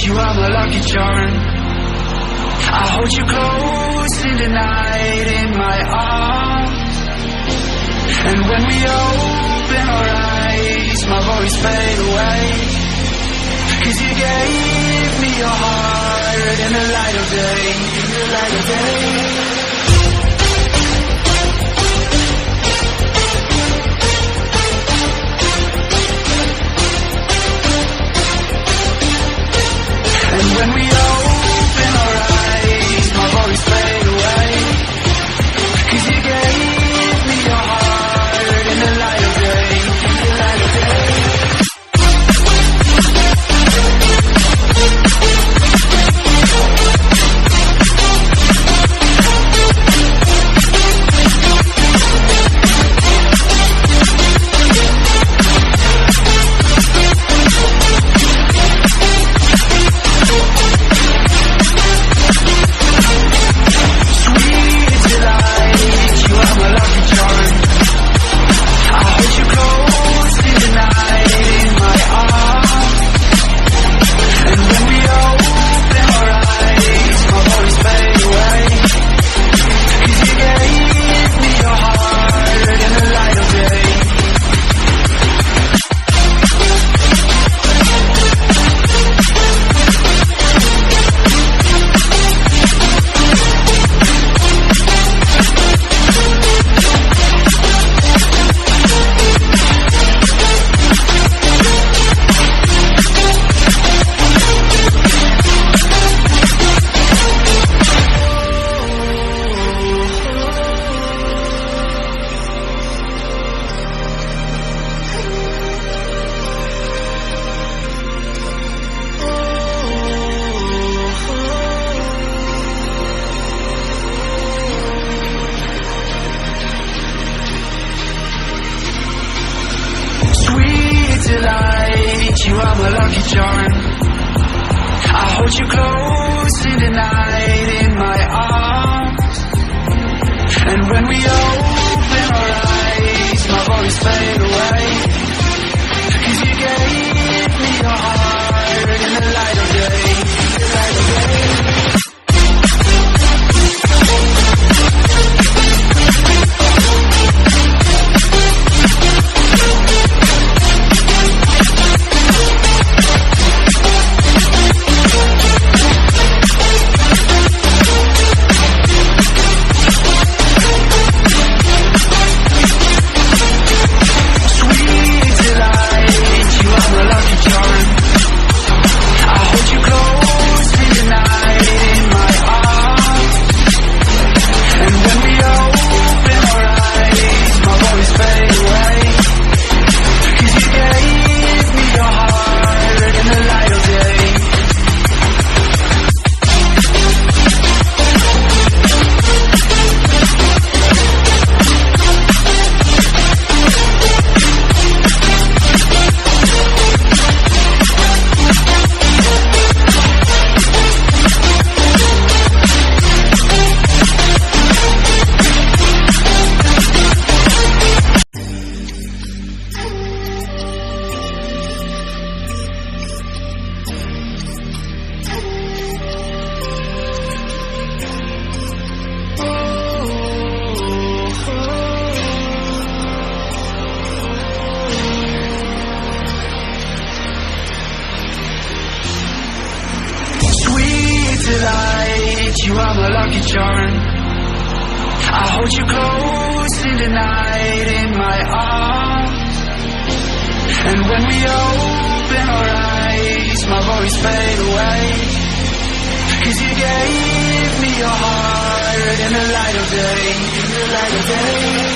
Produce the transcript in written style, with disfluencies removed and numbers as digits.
you are my lucky charm. I hold you close in the night in my arms. And when we open our eyes, my worries fade away. 'Cause you gave me your heart in the light of day, in the light of day. And when we open our eyes, my worries fade away. 'Cause you gave me your heart in the light of day, in the light of day. You are my lucky charm. I hold you close in the night in my arms. And when we open our eyes, my worries fade away. 'Cause you gave me your heart in the light of day, in the light of day. You are my lucky charm. I hold you close in the night in my arms. And when we open our eyes, my worries fade away. 'Cause you gave me your heart in the light of day, in the light of day.